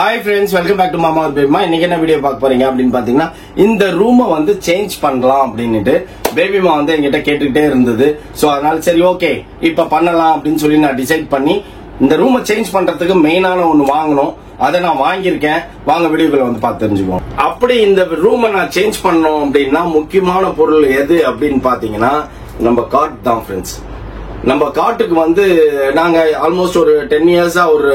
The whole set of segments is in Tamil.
Hi friends, welcome back to Mama with Baby Ma. இன்னைக்கு என்ன வீடியோ பார்க்க போறீங்க அப்படின்னு பாத்தீங்கன்னா இந்த ரூமை வந்து சேஞ்ச் பண்ணலாம் அப்படின்னுட்டு பேபி மா வந்து என்கிட்ட கேட்டுக்கிட்டே இருந்தது. சோ அதனால சரி ஓகே இப்ப பண்ணலாம் அப்படின்னு சொல்லி நான் டிசைட் பண்ணி இந்த ரூமை சேஞ்ச் பண்றதுக்கு மெயினான ஒன்னு வாங்கணும். அதை நான் வாங்கியிருக்கேன். வாங்க வீடியோக்குள்ள வந்து பார்த்து தெரிஞ்சுக்குவோம். அப்படி இந்த ரூமை நான் சேஞ்ச் பண்ணணும் அப்படின்னா முக்கியமான பொருள் எது அப்படின்னு பாத்தீங்கன்னா நம்ம காட் தான் ஃப்ரெண்ட்ஸ். நம்ம காட்டுக்கு வந்து நாங்க ஆல்மோஸ்ட் ஒரு 10 இயர்ஸா ஒரு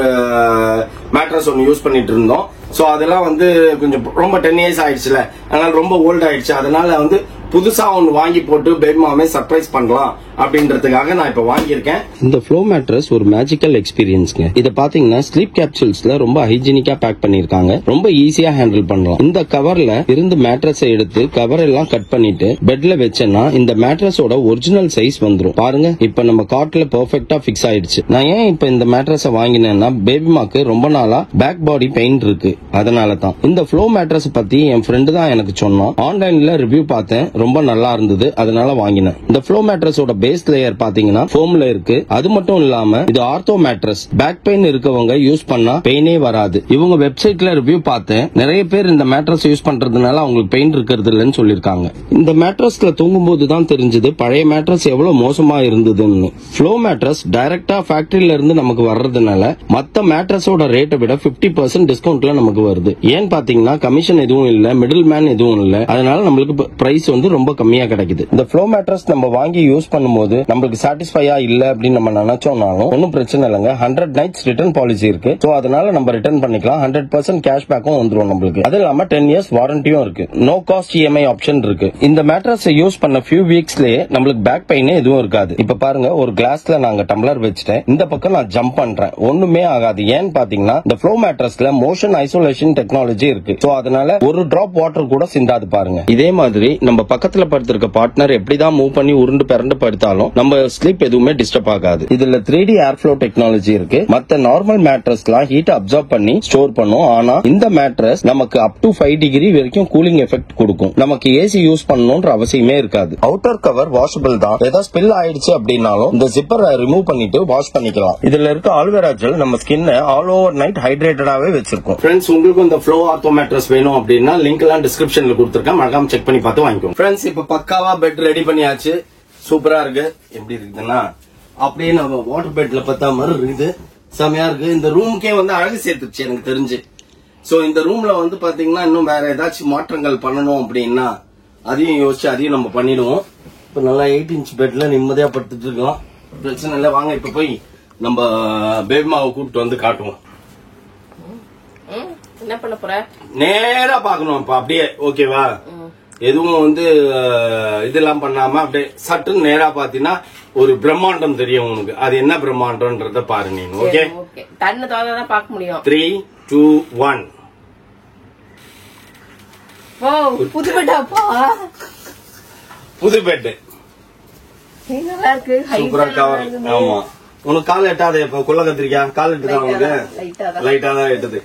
மேட்ரஸ் ஒன்னு யூஸ் பண்ணிட்டு இருந்தோம். சோ அதெல்லாம் வந்து கொஞ்சம் ரொம்ப 10 இயர்ஸ் ஆயிடுச்சுல, அதனால ரொம்ப ஓல்ட் ஆயிடுச்சு. அதனால வந்து புதுசா ஒன்னு வாங்கி போட்டு பேபி மாமே சர்ப்ரைஸ் பண்ணலாம் அப்படின்றதுக்காக நான் இப்ப வாங்கியிருக்கேன். இந்த ஃப்ளோ மேட்ரஸ் ஒரு மேஜிக்கல் எக்ஸ்பீரியன்ஸ்ங்க. இத பாத்தீங்கன்னா ஸ்லீப் கேப்சூல்ஸ்ல ரொம்ப ஹைஜீனிக்கா பேக் பண்ணிருக்காங்க. ரொம்ப ஈஸியா ஹேண்டில் பண்ணலாம். இந்த கவர்ல இருந்து மேட்ரஸ் எடுத்து கவர் எல்லாம் கட் பண்ணிட்டு பெட்ல வச்சேன்னா இந்த மேட்ரஸோட ஒரிஜினல் சைஸ் வந்துரும். பாருங்க இப்ப நம்ம காட்ல பெர்ஃபெக்ட்டா ஃபிக்ஸ் ஆயிடுச்சு. நான் ஏன் இப்ப இந்த மேட்ரஸ வாங்கினேன்னா பேபி மாக்கு ரொம்ப நாளா பேக் பாடி பெயின் இருக்கு. அதனால தான் இந்த ஃப்ளோ மேட்ரஸ் பத்தி என் ஃப்ரெண்டு தான் எனக்கு சொன்னான். ஆன்லைன்ல ரிவ்யூ பார்த்தேன், ரொம்ப நல்லா இருந்தது, அதனால வாங்கினேன். இந்த ஃப்ளோ மேட்ரஸோட பேஸ் லேயர் பாத்தீங்கன்னா ஃபோம்ல இருக்கு. அது மட்டும் இல்லாம இது ஆர்த்தோ மேட்ரஸ். பேக் பெயின் இருக்கவங்க யூஸ் பண்ணா பெயினே வராது. இவங்க வெப்சைட்ல ரிவ்யூ பார்த்தேன். நிறைய பேர் இந்த மேட்ரஸ் யூஸ் பண்றதுனால அவங்களுக்கு பெயின் இருக்கிறது இல்லைன்னு சொல்லிருக்காங்க. இந்த மேட்ரஸ்ல தூங்கும் போது தான் தெரிஞ்சது பழைய மேட்ரஸ் எவ்வளவு மோசமா இருந்ததுன்னு. ஃப்ளோ மேட்ரஸ் டைரக்டா ஃபேக்டரியில இருந்து நமக்கு வர்றதுனால மத்த மேட்ரஸோட ரேட்டை விட 50% டிஸ்கவுண்ட்ல நமக்கு வருது. ஏன்னு பாத்தீங்கன்னா கமிஷன் எதுவும் இல்ல, மிடில் மேன் எதுவும் இல்ல. அதனால நம்மளுக்கு பிரைஸ் வந்து ரொம்ப கம்மியா கிடைக்குது. இந்த ஃப்ளோ மேட்ரஸ் நம்ம வாங்கி யூஸ் பண்ணும்போது நம்மளுக்கு சாட்டிஸ்ஃபையா இல்ல அப்படின்னு நம்ம நினைச்சோம்னாலும் ஒன்னும் பிரச்சனை இல்லைங்க. 100 nights ரிட்டர்ன் பாலிசி இருக்கு. சோ அதனால நம்ம ரிட்டர்ன் பண்ணிக்கலாம். 100% கேஷ் பேக்கும் வந்துரும் நம்மளுக்கு. அது இல்லாம 10 இயர்ஸ் வாரண்டியும் இருக்கு. நோ காஸ்ட் இஎம்ஐ ஆப்ஷன் இருக்கு. இந்த மேட்ரஸ் யூஸ் பண்ண ஃபியூ வீக்ஸ்லயே நம்மளுக்கு பேக் பெயினே எதுவும் இருக்காது. இப்ப பாருங்க ஒரு கிளாஸ்ல நாங்க டம்ளர் வச்சுட்டேன். இந்த பக்கம் நான் ஜம்ப் பண்றேன், ஒண்ணுமே ஆகாது. ஏன்னு பாத்தீங்கன்னா இந்த ஃப்ளோ மேட்ரஸ்ல மோஷன் ஐசோலேஷன் டெக்னாலஜி இருக்கு. சோ அதனால ஒரு டிராப் வாட்டர் கூட சிந்தாது பாருங்க. இதே மாதிரி நம்ம பக்கத்துல படுத்திருக்க பார்ட்னர் எப்படிதான் மூவ் பண்ணி உருண்டு பிறண்டு படுத்தாலும் நம்ம ஸ்லீப் எதுவுமே டிஸ்டர்ப் ஆகாது. இதுல 3D ஏர் ஃப்ளோ டெக்னாலஜி இருக்கு. மத்த நார்மல் மேட்ரஸ்லாம் ஹீட் அப்சர்வ் பண்ணி ஸ்டோர் பண்ணும். ஆனா இந்த மேட்ரஸ் நமக்கு அப் டு 5 டிகிரி வரைக்கும் கூலிங் எஃபெக்ட் கொடுக்கும். நமக்கு ஏசி யூஸ் பண்ணணும்ன்ற அவசியமே இருக்காது. அவுட்டர் கவர் வாஷபிள் தான். ஏதாவது ஸ்பில் ஆயிடுச்சு அப்படின்னாலும் இந்த ஜிப்பரை ரிமூவ் பண்ணிட்டு வாஷ் பண்ணிக்கலாம். இதுல இருக்க ஆல்வேரா ஜெல் நம்ம ஸ்கின்னை ஆல் ஓவர் நைட் ஹைட்ரேட்டடாவே வச்சிருக்கும். ஃப்ரெண்ட்ஸ் உங்களுக்கு இந்த ஃப்ளோ ஆர்த்தோ மேட்ரஸ் வேணும் அப்படின்னா லிங்க் எல்லாம் டிஸ்கிரிப்ஷன்ல கொடுத்துருக்கேன். மறக்காம செக் பண்ணி பார்த்து வாங்கிக்கோங்க. ஃப்ரெண்ட்ஸ் இப்ப பக்காவா பெட் ரெடி பண்ணியாச்சு. சூப்பரா இருக்கு. எப்படி இருக்குதுன்னா அப்படியே நம்ம வாட்டர் பெட்ல பார்த்தா மாதிரி இருக்குது. செமையா இருக்கு. இந்த ரூமுக்கே வந்து அழகு சேர்த்துச்சு எனக்கு தெரிஞ்சு. சோ இந்த ரூம்ல வந்து பாத்தீங்கன்னா இன்னும் வேற ஏதாச்சும் மாற்றங்கள் பண்ணணும் அப்படின்னா அதையும் யோசிச்சு அதையும் நம்ம பண்ணிடுவோம். இப்ப நல்லா 8 inch பெட்ல நிம்மதியா படுத்துட்டு இருக்கலாம். பிரச்சனை இல்லை. வாங்க இப்ப போய் நம்ம பேபிமாவை கூப்பிட்டு வந்து காட்டுவோம். என்ன பண்ண போற? நேரா பாக்கணும் இப்ப அப்படியே. ஓகேவா? எதுவும் வந்து இதெல்லாம் பண்ணாம அப்படியே சட்டுன்னு நேரா பாத்தீங்கன்னா ஒரு பிரம்மாண்டம் தெரியும் உனக்கு. அது என்ன பிரம்மாண்டம்ன்றத பாரு நீ. ஓகே தண்ணி தான் பார்க்க முடியும். 3, 2, 1. புது பெட்டாப்பா. புது பெட் நல்லா இருக்கு. சூப்பரா கவர். ஆமா உனக்கு கால் எட்டாது. இப்ப குள்ள கத்திரிக்கா கால் எட்டுதான் உனக்கு. லைட்டா தான் எட்டுது.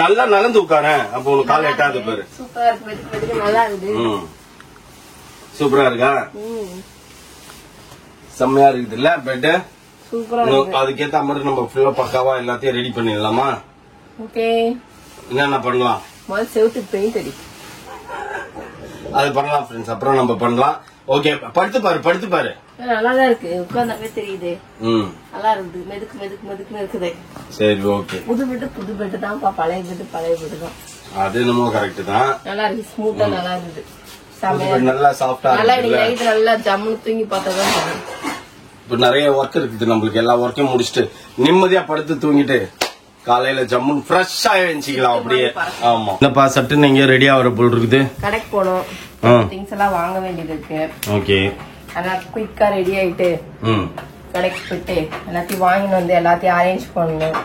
நல்லா நகர்ந்து உட்காரேன். அப்ப உனக்கு கால் எட்டாது பாரு. சூப்பரா இருக்கு. நல்லா இருக்கு. சூப்பரா இருக்கா? செம்மையா இருக்குது இல்ல பெட்? சூப்பரா. அதுக்கேத்த மாதிரி நம்ம ஃபுல்லா பக்காவா எல்லாத்தையும் ரெடி பண்ணிடலாமா? ஓகே. என்னென்ன பண்ணலாம்? முதல்ல செவுத்துக்கு பெயிண்ட் அடி. அது பண்ணலாம் ஃப்ரெண்ட்ஸ். அப்புறம் நம்ம பண்ணலாம். ஓகே படுத்து பாரு, படுத்து பாரு. நல்லாதான் இருக்கு. உட்கார்ந்தாவே தெரியுது. நல்லா இருக்குது. மெதுக்கு மெதுக்கு மெதுக்குன்னு இருக்குது. சரி ஓகே. புது பெட்டு தான்ப்பா. பழைய பெட்டு தான். அது என்னமோ கரெக்ட் தான். நல்லா இருக்கு. ஸ்மூத்தா நல்லா இருக்குது. நல்லா சாஃப்டா இருக்கு. நல்லா ஜம்முன்னு தூங்கி பார்த்தாதான். இப்ப நிறைய ஒர்க் இருக்குது நம்மளுக்கு. எல்லா ஒர்க்கையும் முடிச்சுட்டு நிம்மதியா படுத்து தூங்கிட்டு காலையில ஜம்முன்னு ஃப்ரெஷ்ஷா எழுச்சிக்கலாம் அப்படியே. ஆமா என்னப்பா சட்டுன்னு எங்கேயோ ரெடி ஆகிற போல் இருக்குது. கடைக்கு போனோம். திங்ஸ் எல்லாம் வாங்க வேண்டியது இருக்கு. ஓகே அதான் குயிக்கா ரெடி ஆயிட்டு கடைக்கு போயிட்டு எல்லாத்தையும் வாங்கிட்டு வந்து எல்லாத்தையும் அரேஞ்ச் பண்ணணும்.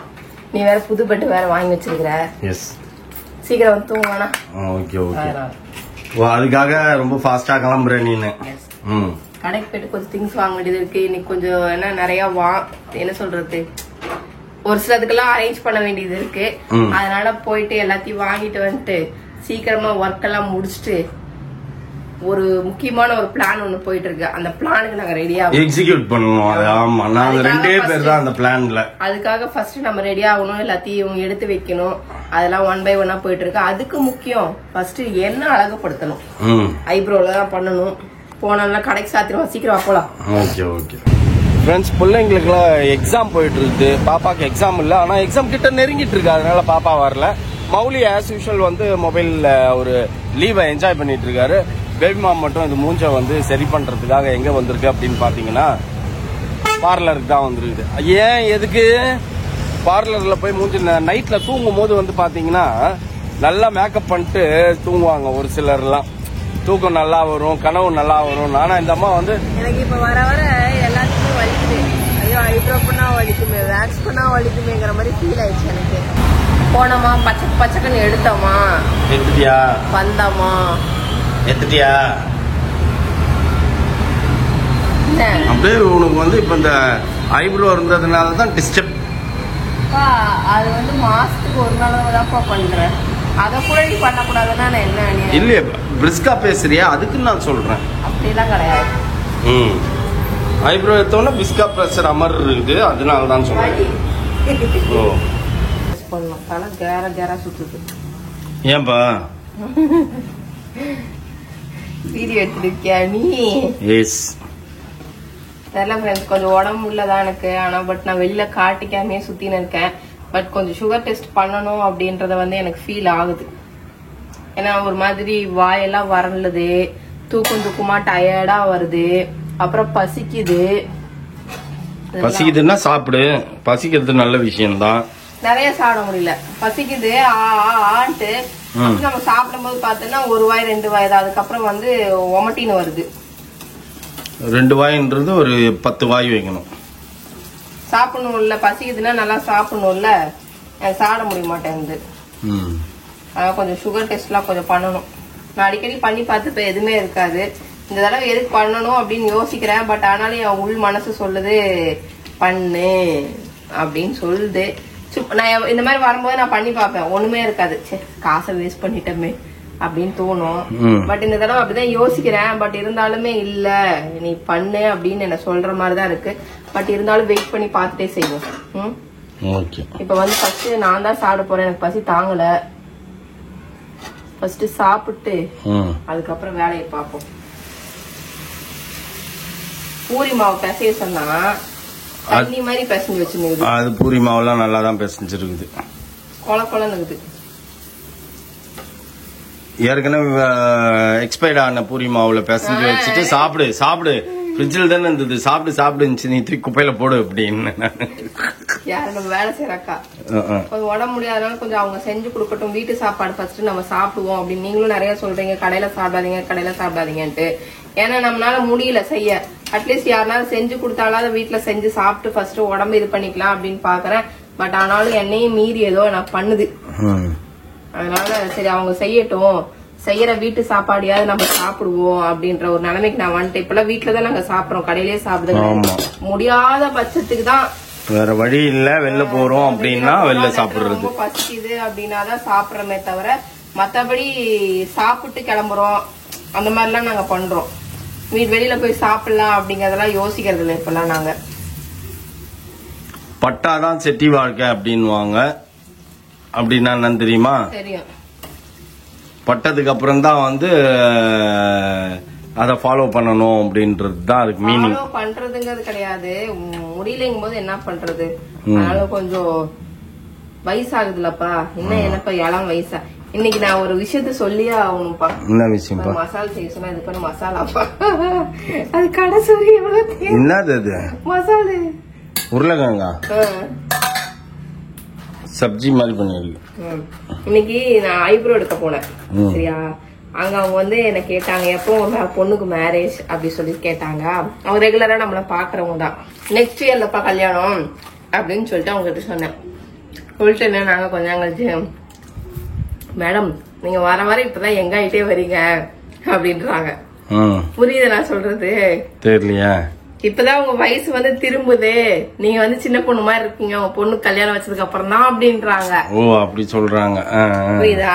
நீ வேற புது பெட் வேற வாங்கி வச்சிருக்கிற. சீக்கிரம் வந்து தூங்குவானா? Okay okay. அதுக்காக ரொம்ப ஃபாஸ்டா கிளம்புற நீனு. கடைக்கு போயிட்டு கொஞ்சம் திங்ஸ் வாங்க வேண்டியது இருக்கு. இன்னைக்கு கொஞ்சம் என்ன நிறைய என்ன சொல்றது, ஒரு சிலதுக்கெல்லாம் அரேஞ்ச் பண்ண வேண்டியது இருக்கு. அதனால போயிட்டு எல்லாத்தையும் வாங்கிட்டு வந்துட்டு சீக்கிரமா ஒர்க் எல்லாம் முடிச்சுட்டு ஒரு முக்கியமான ஒரு பிளான் ஒண்ணு போயிட்டு இருக்கு. அந்த பிளானுக்கு நாங்க ரெடியா எக்ஸிக்யூட் பண்ணணும். அது ஆமா, நாங்க 2 பேர் தான் அந்த பிளான்ல. அதுக்காக ஃபர்ஸ்ட் நம்ம ரெடி ஆகணும், எல்லாத்தையும் எடுத்து வைக்கணும். அதெல்லாம் 1 by 1 போயிட்டு இருக்கு. அதுக்கு முக்கியம் ஃபர்ஸ்ட் என்ன அழகுபடுத்தணும், ஐப்ரோல தான் பண்ணணும். போனால கடைக்கு சாத்திரம் சீக்கிரம் போலாம். ஓகே ஓகே ஃப்ரெண்ட்ஸ், பிள்ளைங்களுக்குலாம் எக்ஸாம் போயிட்டு இருக்கு. பாப்பாக்கு எக்ஸாம் இல்லை, ஆனா எக்ஸாம் கிட்ட நெருங்கிட்டு இருக்கு, அதனால பாப்பா வரல. மௌலி ஆஸ் யூஷுவல் வந்து மொபைல்ல ஒரு லீவை என்ஜாய் பண்ணிட்டு இருக்காரு. பேபி மாம் மட்டும் இது மூஞ்ச வந்து சரி பண்றதுக்காக எங்க வந்திருக்கு அப்படின்னு பாத்தீங்கன்னா பார்லருக்கு தான் வந்துருக்குது. ஏன் எதுக்கு பார்லர்ல போய் மூஞ்சி நைட்ல தூங்கும் போது வந்து பாத்தீங்கன்னா நல்லா மேக்கப் பண்ணிட்டு தூங்குவாங்க. ஒரு சிலர்லாம் தூக்கம் நல்லா வரும், கனவு நல்லா வரும். ஆனா இந்த அம்மா வந்து எனக்கு இப்ப வர வர எல்லாத்துக்கும் வலிக்குது. ஐயோ ஐப்ரோ பண்ணா வலிக்குமே, வேக்ஸ் பண்ணா வலிக்குமேங்கிற மாதிரி ஃபீல் ஆயிடுச்சு எனக்கு. போனோமா பச்சைக்கன்னு எடுத்தோமா, எடுத்துட்டியா வந்தோமா, எடுத்துட்டியா அப்படியே உனக்கு வந்து இப்ப இந்த ஐப்ரோ இருந்ததுனால தான் டிஸ்டர்ப். அது வந்து மாசத்துக்கு ஒரு நாள் தான்ப்பா பண்றேன். அத கூட நீ பண்ணக்கூடாதுன்னா நான் என்ன இல்லையே, பிரிஸ்கா பேசுறியா அதுக்கு நான் சொல்றேன். அப்படிலாம் கிடையாது. ஐப்ரோ எடுத்தோன்னா பிஸ்கா பிரஷர் அமர் இருக்குது, அதனால தான் சொல்றேன். ஓ பண்ணணும், தலை கேர சுத்துது. ஏன்பா வீடியோ எடுத்துருக்கியா நீ? எஸ் தெரியல ஃப்ரெண்ட்ஸ், கொஞ்சம் உடம்பு உள்ளதான் எனக்கு. ஆனா பட் நான் வெளியில காட்டிக்காமே சுத்தின்னு இருக்கேன். பட் கொஞ்சம் சுகர் டெஸ்ட் பண்ணணும் அப்படின்றத வந்து எனக்கு ஃபீல் ஆகுது. ஏன்னா ஒரு மாதிரி வாயெல்லாம் வரலுது, தூக்கமா டயர்டா வருது, அப்புறம் பசிக்குது. பசிக்குதுன்னா சாப்பிடு, பசிக்கிறது நல்ல விஷயம்தான். நிறைய சாப்பிட முடியல, பசிக்குது ஆன்ட்டு. நம்ம சாப்பிடும் போது பார்த்தோன்னா 1 வாய் 2 வாய் தான், அதுக்கப்புறம் வந்து ஒமட்டின்னு வருது. 2 வாயின்றது ஒரு 10 வாய் வைக்கணும். சாப்பிடணும்ல, பசிக்குதுன்னா நல்லா சாப்பிடணும்ல, சாப்பிட முடிய மாட்டேங்குது. அதான் கொஞ்சம் சுகர் டெஸ்ட்லாம் கொஞ்சம் பண்ணணும். நான் அடிக்கடி பண்ணி பார்த்துப்பேன், எதுவுமே இருக்காது. இந்த தடவை எதுக்கு பண்ணணும் அப்படின்னு யோசிக்கிறேன். பட் ஆனாலும் என் உள் மனசு சொல்லுது பண்ணு அப்படின்னு சொல்லுது. நான் இந்த மாதிரி வரும்போது நான் பண்ணி பார்ப்பேன், ஒண்ணுமே இருக்காது. சரி காசை வேஸ்ட் பண்ணிட்டோமே அப்படின்னு தோணும். பட் இந்த தடவை அப்படிதான் யோசிக்கிறேன். பட் இருந்தாலுமே இல்ல நீ பண்ணு அப்படின்னு என்ன சொல்ற மாதிரிதான் இருக்கு. பட் இருந்தாலும் வெயிட் பண்ணி பார்த்துட்டே செய்வோம். இப்ப வந்து ஃபர்ஸ்ட் நான் தான் சாப்பிட போறேன், எனக்கு பசி தாங்கல. ஃபர்ஸ்ட் சாப்பிட்டு அதுக்கப்புறம் வேலையை பார்ப்போம். பூரி மாவு பிசைய சொன்னா தண்ணி மாதிரி பிசைஞ்சு வச்சுருக்குது. அது பூரி மாவுலாம் நல்லா தான் பிசைஞ்சிருக்குது, கொல கொலன்னு இருக்குது. ஏற்கனவே எக்ஸ்பைர்ட் ஆன பூரி மாவுல பிசைஞ்சு வச்சுட்டு சாப்பிடு ஃப்ரிட்ஜில் தானே இருந்தது, சாப்பிடுச்சு, நீ தூக்கி குப்பையில போடு அப்படின்னு. யாரு நம்ம வேலை செய்யறாக்கா, கொஞ்சம் உடம்பு முடியாதனால கொஞ்சம் அவங்க செஞ்சு கொடுக்கட்டும். வீட்டு சாப்பாடு ஃபர்ஸ்ட் நம்ம சாப்பிடுவோம் அப்படின்னு நீங்களும் நிறைய சொல்றீங்க, கடையில சாப்பிடாதீங்கன்ட்டு. ஏன்னா நம்மளால முடியல செய்ய. அட்லீஸ்ட் யாருனாலும் செஞ்சு கொடுத்தாலும் வீட்டுல செஞ்சு சாப்பிட்டு ஃபர்ஸ்ட் உடம்பு இது பண்ணிக்கலாம் அப்படின்னு பாக்குறேன். பட் ஆனாலும் என்னையும் மீறி ஏதோ நான் பண்ணுது. அதனால சரி அவங்க செய்யட்டும், செய்யற வீட்டு சாப்பாடியாவது நம்ம சாப்பிடுவோம் அப்படின்ற ஒரு நிலைமைக்கு நான் வந்துட்டேன். இப்பெல்லாம் வீட்டுலதான் நாங்க சாப்பிடுறோம், கடையிலேயே சாப்பிடுங்க. முடியாத பட்சத்துக்கு தான், வேற வழி இல்ல, வெளில போறோம் அப்படின்னா வெளில சாப்பிடுறது. பசிக்குது அப்படின்னாதான் சாப்பிடறமே தவிர மத்தபடி சாப்பிட்டு கிளம்புறோம் அந்த மாதிரிலாம் நாங்க பண்றோம். வெளியில போய் சாப்பிடலாம் அப்படிங்கறதெல்லாம் யோசிக்கிறது இல்லை இப்பெல்லாம். நாங்க பட்டாதான் செட்டி வாழ்க்கை அப்படின்வாங்க. அப்படின்னா என்னன்னு தெரியுமா? தெரியும். பட்டதுக்கு அப்புறம் தான் வந்து அதை ஃபாலோ பண்ணணும் அப்படின்றது தான் அதுக்கு மீனிங். ஃபாலோ பண்றதுங்கிறது கிடையாது, முடியலைங்கும் போது என்ன பண்றது. அதனால கொஞ்சம் வயசாகுதுலப்பா, இன்னும் என்னப்பா இளம் வயசா. இன்னைக்கு நான் ஒரு விஷயத்த சொல்லியே ஆகணும்ப்பா. என்ன விஷயம்? மசாலா செய்ய சொன்னா இது பண்ண மசாலாப்பா, அது கடை சொல்லி என்னது அது? மசாலா உருளைக்கிழங்கா சப்ஜி மாதிரி பண்ணிருக்கு. இன்னைக்கு நான் ஐப்ரோ எடுக்க போனேன், சரியா? அங்க அவங்க வந்து என்ன கேட்டாங்க, எப்போ உங்க பொண்ணுக்கு மேரேஜ் அப்படி சொல்லி கேட்டாங்க. அவங்க ரெகுலரா நம்மள பாக்குறவங்க தான். நெக்ஸ்ட் இயர்லப்பா கல்யாணம் அப்படின்னு சொல்லிட்டு அவங்க கிட்ட சொன்னேன். சொல்லிட்டு என்ன, நாங்க கொஞ்சம் கழிச்சு மேடம் நீங்க வர வர இப்பதான் எங்க ஆயிட்டே வரீங்க அப்படின்றாங்க. புரியுது நான் சொல்றது? தெரியலையா? இப்பதான் உங்க வயசு வந்து திரும்புது, நீங்க வந்து சின்ன பொண்ணு மாதிரி இருக்கீங்க, உங்க பொண்ணு கல்யாணம் வச்சதுக்கு அப்புறம் தான் அப்படின்றாங்க. ஓ அப்படி சொல்றாங்க. புரியுதா?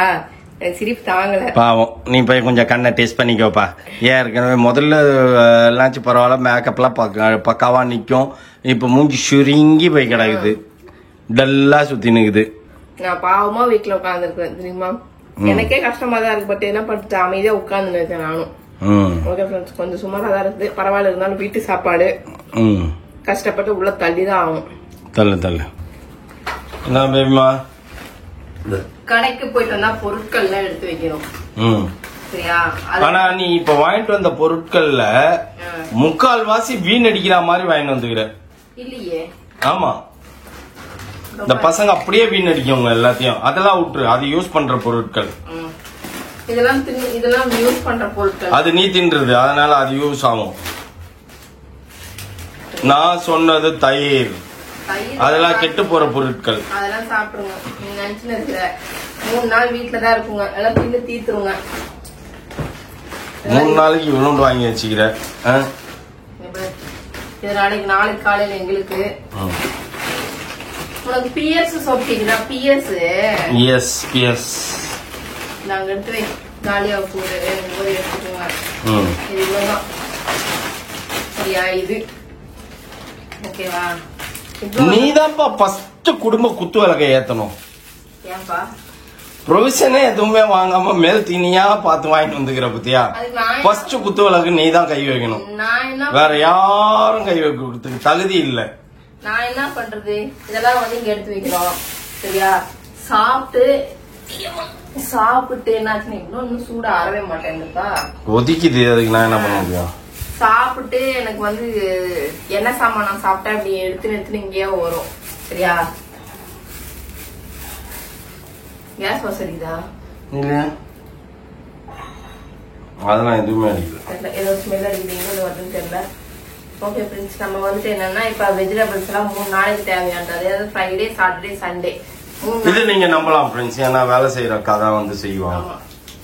எனக்கு சிரிப்பு தாங்கல. பாவம் நீ போய் கொஞ்சம் கண்ணை டெஸ்ட் பண்ணிக்கோப்பா. ஏன் ஏற்கனவே முதல்ல எல்லாச்சும் பரவாயில்ல, மேக்கப்லாம் பக்காவா நிற்கும். இப்போ மூஞ்சி சுருங்கி போய் கிடக்குது, டல்லா சுத்தி நிக்குது. நான் பாவமா வீட்டுல உட்காந்துருக்கேன் தெரியுமா. எனக்கே கஷ்டமா தான் இருக்கு. பட் என்ன பண்ணிட்டு அமைதியா உட்கார்ந்து இருக்கேன் நானும். ஓகே ஃப்ரெண்ட்ஸ், கொஞ்சம் சுமாரா தான் இருக்குது. பரவாயில்ல, இருந்தாலும் வீட்டு சாப்பாடு கஷ்டப்பட்டு உள்ள தள்ளிதான் ஆகும். தள்ளு என்ன பேபிமா, கடைக்கு போயிட்டு வந்தா பொருட்கள் எல்லாம் எடுத்து வைக்கணும் சரியா. ஆனா நீ இப்ப வாங்கிட்டு வந்த பொருட்கள்ல முக்கால்வாசி வீணடிக்கிற மாதிரி வாங்கிட்டு வந்துக்கிற இல்லையே. ஆமா, இந்த பசங்க அப்படியே வீணடிக்கவங்க எல்லாத்தையும். அதெல்லாம் விட்டுரு, அது யூஸ் பண்ற பொருட்கள். இதெல்லாம் யூஸ் பண்ற பொருட்கள். அது நீ தின்றது, அதனால அது யூஸ் ஆகும். நான் சொன்னது தயிர், அதெல்லாம் கெட்டு போற பொருட்கள். அதெல்லாம் சாப்பிடுங்க. நீங்க நினைச்சுன்னு இருக்கிற 3 நாள் வீட்டுலதான் இருக்குங்க, எல்லாம் தின்னு தீத்துருங்க. 3 நாளைக்கு இவ்வளவு வாங்கி வச்சுக்கிற. இது நாளைக்கு காலையில எங்களுக்கு. உனக்கு பிஎஸ் சாப்பிட்டீங்களா? பிஎஸ் நாங்க எடுத்து காலியா போது எடுத்துக்கோங்க. இது இவ்வளவுதான் சரியா? இது ஓகேவா? நீதான்ப்பா ஃபர்ஸ்ட் குடும்ப குத்து விளக்கை ஏத்தணும். ஏன்பா ப்ரொவிஷனே எதுவுமே வாங்காம மேல் தீனியா பார்த்து வாங்கிட்டு வந்துக்கிற பத்தியா? ஃபர்ஸ்ட் குத்து விளக்கு நீ தான் கை வைக்கணும், வேற யாரும் கை வைக்கிறதுக்கு தகுதி இல்ல. நான் என்ன பண்றது? இதெல்லாம் வந்து இங்க எடுத்து வைக்கிறோம் சரியா. சாப்பிட்டு என்னாச்சுன்னு இன்னும் சூட ஆறவே மாட்டேன்ப்பா, ஒதுக்கிது. அதுக்கு நான் என்ன பண்ண முடியும்? சாப்பிட்டு எனக்கு வந்து என்ன சாமான் நான் சாப்பிட்டேன் அப்படி எடுத்து இங்கேயே வரும் சரியா. கேஸ் வசதிதா இல்லையா? அதெல்லாம் எதுவுமே அடிக்கல, ஏதோ ஸ்மெல் அடிக்கிறீங்க வருதுன்னு தெரியல. ஓகே ஃப்ரெண்ட்ஸ், நம்ம வந்துட்டு என்னன்னா இப்ப வெஜிடபிள்ஸ் எல்லாம் 3 நாளைக்கு தேவையானது. அதாவது ஃப்ரைடே, சாட்டர்டே, சண்டே. இது நீங்க நம்பலாம் ஃப்ரெண்ட்ஸ், ஏன்னா வேலை செய்யற அக்கா தான் வந்து செய்வாங்க.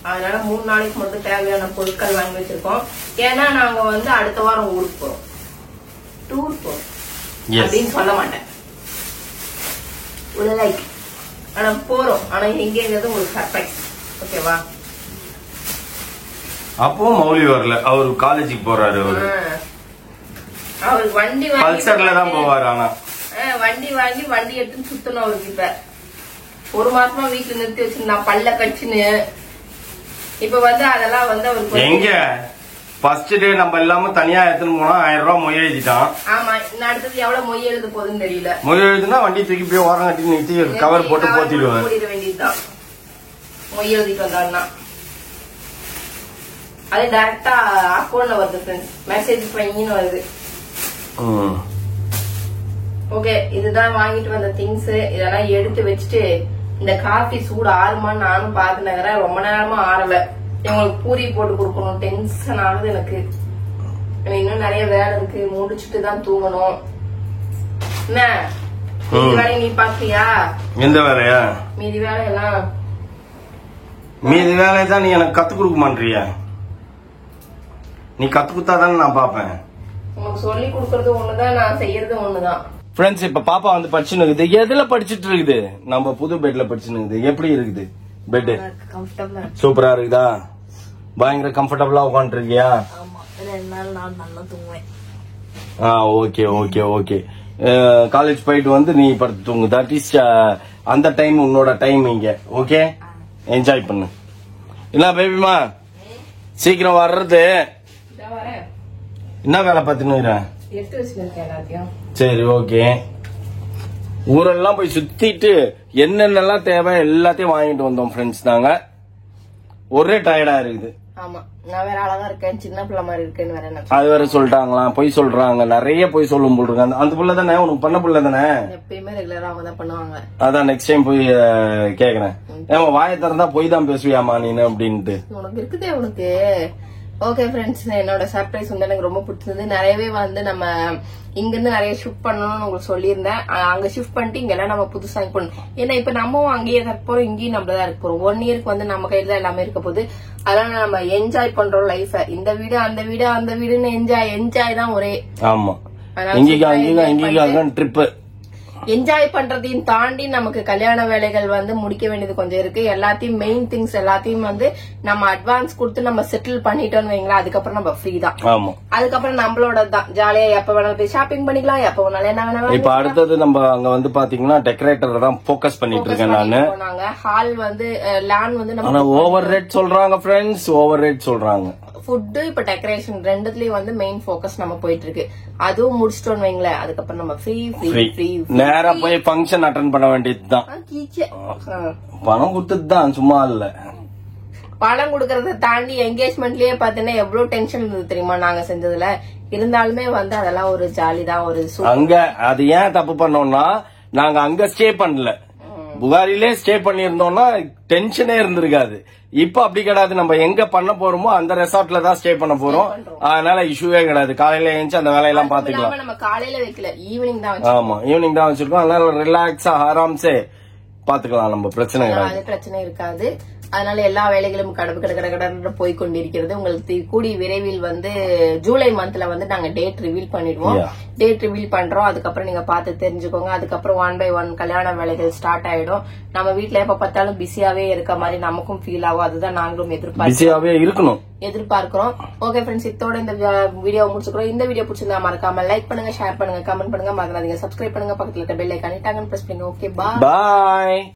அதனால 3 நாளைக்கு மட்டும் தேவையான பொருட்கள் வாங்கி வச்சிருக்கோம். ஏன்னா நாங்க வந்து அடுத்த வாரம் ஊருக்கு போறோம், டூர் போறோம் அப்படின்னு சொல்ல மாட்டேன். லைக் ஆனா போறோம், ஆனா எங்கிறது உங்களுக்கு சர்ப்ரைஸ் ஓகேவா. அப்போ மௌலி வரல, அவரு காலேஜுக்கு போறாரு. அவருக்கு வண்டி பல்சர்ல தான் போவாரு. ஆனா வண்டி எடுத்து சுத்தணும் அவருக்கு. இப்ப 1 மாசமா வீட்டுல நிறுத்தி வச்சிருந்தா பல்ல கட்சின்னு. இப்ப வந்து அதெல்லாம் வந்து அவருக்கு எங்க ஃபர்ஸ்ட் டே நம்ம இல்லாம தனியா எடுத்துன்னு போனா 1000 ரூபாய் மொய் எழுதிட்டான். ஆமா, இன்னும் அடுத்தது எவ்வளவு மொய் எழுத போகுதுன்னு தெரியல. மொய் எழுதுனா வண்டி தூக்கி போய் ஓரம் கட்டி நிறுத்தி கவர் போட்டு போத்திடுவேன். வேண்டியதுதான் மொய் எழுதிட்டு வந்தாருன்னா. அது டைரக்டா அக்கௌண்ட்ல வருது ஃப்ரெண்ட்ஸ், மெசேஜ் பண்ணின்னு வருது. ஓகே, இதுதான் வாங்கிட்டு வந்த திங்ஸ். இதெல்லாம் எடுத்து வச்சுட்டு இந்த காஃபி சூடு ஆறுமான்னு நானும் பாத்துனேன். ரொம்ப நேரமா ஆறல. இவங்களுக்கு பூரி போட்டு கொடுக்கணும், டென்ஷன் ஆகுது எனக்கு. இன்னும் நிறைய வேலை இருக்கு, முடிச்சுட்டு தான் தூங்கணும். என்ன வேலையை நீ பாக்கியா? எந்த வேலையா? மீதி வேலையெல்லாம் மீதி வேலையை தான் நீ எனக்கு கத்து கொடுக்க மாட்டியா? நீ கத்து கொடுத்தாதானே நான் பாப்பேன். உனக்கு சொல்லி கொடுக்கறது ஒண்ணுதான், நான் செய்யறது ஒண்ணுதான். ஃப்ரெண்ட்ஸ், இப்ப பாப்பா வந்து படிச்சுன்னு இருக்குது. எதுல படிச்சுட்டு இருக்குது? நம்ம புது பெட்ல படிச்சுன்னு இருக்குது. எப்படி இருக்குது பெட்? சூப்பரா இருக்குதா? பயங்கர கம்ஃபர்டபுளா உட்காந்து இருக்கியா? Okay okay okay. காலேஜ் போயிட்டு வந்து நீ படுத்து தூங்கு. தட் இஸ் அந்த டைம் உன்னோட டைம் இங்க. ஓகே, என்ஜாய் பண்ணு. என்ன பேபிமா சீக்கிரம் வர்றது? என்ன வேலை பார்த்துன்னு? சரி ஓகே. ஊரெல்லாம் போய் சுத்திட்டு என்னென்னலாம் தேவை எல்லாத்தையும் வாங்கிட்டு வந்தோம் ஃப்ரெண்ட்ஸ். நாங்க ஒரே டயர்டா இருக்குது. ஆமா, நான் வேற அழகா இருக்கேன், சின்ன பிள்ளை மாதிரி இருக்கேன்னு வேற அது வேற சொல்லிட்டாங்களாம். பொய் சொல்றாங்க, நிறைய பொய் சொல்லும் போல் இருக்காங்க. அந்த புள்ள தானே உனக்கு பண்ண புள்ள தானே? எப்பயுமே ரெகுலரா அவங்க தான் பண்ணுவாங்க. அதான் நெக்ஸ்ட் டைம் போய் கேக்குறேன். ஏமா வாயை திறந்தா பொய் தான் பேசுவியாமா நீனு அப்படின்ட்டு. உனக்கு இருக்குதே உனக்கு. ஓகே ஃப்ரெண்ட்ஸ், என்னோட சர்ப்ரைஸ் வந்து எனக்கு ரொம்ப பிடிச்சது. நிறையவே வந்து நம்ம இங்க இருந்து நிறைய ஷிஃப்ட் பண்ணணும்னு உங்களுக்கு சொல்லியிருந்தேன். அங்க ஷிஃப்ட் பண்ணிட்டு இங்க எல்லாம் நம்ம புதுசா பண்ணணும். ஏன்னா இப்ப நம்மவும் அங்கேயே இருக்க போறோம், இங்கேயும் நம்மளதான் இருக்க போறோம். 1 இயருக்கு வந்து நம்ம கையில தான் எல்லாமே இருக்க போகுது. அதனால நம்ம என்ஜாய் பண்றோம் லைஃப. இந்த வீடு அந்த வீடு அந்த வீடுன்னு என்ஜாய் தான் ஒரே. ஆமா, இங்க ட்ரிப். என்ஜாய் பண்றதையும் தாண்டி நமக்கு கல்யாண வேலைகள் வந்து முடிக்க வேண்டியது கொஞ்சம் இருக்கு. எல்லாத்தையும் மெயின் திங்ஸ் எல்லாத்தையும் வந்து நம்ம அட்வான்ஸ் கொடுத்து நம்ம செட்டில் பண்ணிட்டோம்னு வைங்களா, அதுக்கப்புறம் நம்ம ஃப்ரீ தான். ஆமா, அதுக்கப்புறம் நம்மளோட தான் ஜாலியா எப்ப வேணாலும் போய் ஷாப்பிங் பண்ணிக்கலாம், எப்ப வேணாலும் என்ன வேணாலும். இப்ப அடுத்தது நம்ம அங்க வந்து பாத்தீங்கன்னா டெக்கரேட்டர் தான் போக்கஸ் பண்ணிட்டு இருக்கேன் நானு. ஹால் வந்து லேண்ட் வந்து ஆனா ஓவர் ரேட் சொல்றாங்க ஃப்ரெண்ட்ஸ், ஓவர் ரேட் சொல்றாங்க. ஃபுட் இப்ப டெக்கரேஷன் ரெண்டுத்துலயும் வந்து மெயின் போக்கஸ் நம்ம போயிட்டு இருக்கு. அதுவும் முடிச்சிட்டோம்னு வைங்களேன், அதுக்கப்புறம் நம்ம ஃப்ரீ ஃப்ரீ ஃப்ரீ நேரா போய் ஃபங்க்ஷன் அட்டெண்ட் பண்ண வேண்டியதுதான். பணம் கொடுத்தது தான், சும்மா இல்ல. பணம் கொடுக்கறத தாண்டி என்கேஜ்மெண்ட்லயே பாத்தீங்கன்னா எவ்வளவு டென்ஷன் இருந்தது தெரியுமா நாங்க செஞ்சதுல. இருந்தாலுமே வந்து அதெல்லாம் ஒரு ஜாலி தான். ஒரு அங்க அது ஏன் தப்பு பண்ணோம்னா, நாங்க அங்க ஸ்டே பண்ணல, புகாரிலே ஸ்டே பண்ணிருந்தோம்னா டென்ஷனே இருந்திருக்காது. இப்ப அப்படி கிடையாது, நம்ம எங்க பண்ண போறோமோ அந்த ரெசார்ட்ல தான் ஸ்டே பண்ண போறோம். அதனால இஷ்யூவே கிடையாது. காலையில எழுந்து அந்த வேலையெல்லாம் பாத்துக்கலாம். நம்ம காலையில வைக்கல, ஈவினிங் தான். ஆமா, ஈவினிங் தான் வச்சிருக்கோம். அதனால ரிலாக்ஸா ஆராம்சே பாத்துக்கலாம், நம்ம பிரச்சனை கிடையாது, பிரச்சனை இருக்காது. அதனால எல்லா வேலைகளும் கடற்கரை போய் கொண்டிருக்கிறது. உங்களுக்கு கூடிய விரைவில் வந்து ஜூலை மந்த்ல வந்து நாங்க டேட் ரிவீல் பண்ணிடுவோம். டேட் ரிவீல் பண்றோம், அதுக்கப்புறம் நீங்க பார்த்து தெரிஞ்சுக்கோங்க. அதுக்கப்புறம் 1 by 1 கல்யாண வேலைகள் ஸ்டார்ட் ஆயிடும். நம்ம வீட்டுல எப்ப பார்த்தாலும் பிஸியாவே இருக்க மாதிரி நமக்கும் ஃபீல் ஆகும். அதுதான் நாங்களும் எதிர்பார்க்கிறோம். ஓகே ஃப்ரெண்ட்ஸ், இதோட இந்த வீடியோ முடிச்சுக்கிறோம். இந்த வீடியோ பிடிச்சிருந்தா மறக்காம லைக் பண்ணுங்க, ஷேர் பண்ணுங்க, கமெண்ட் பண்ணுங்க, மறக்காதீங்க சப்ஸ்கிரைப் பண்ணுங்க, பக்கத்துல இருக்க பெல் ஐகானை டங்கன்னு பிரஸ் பண்ணுங்க. ஓகே, பாய்.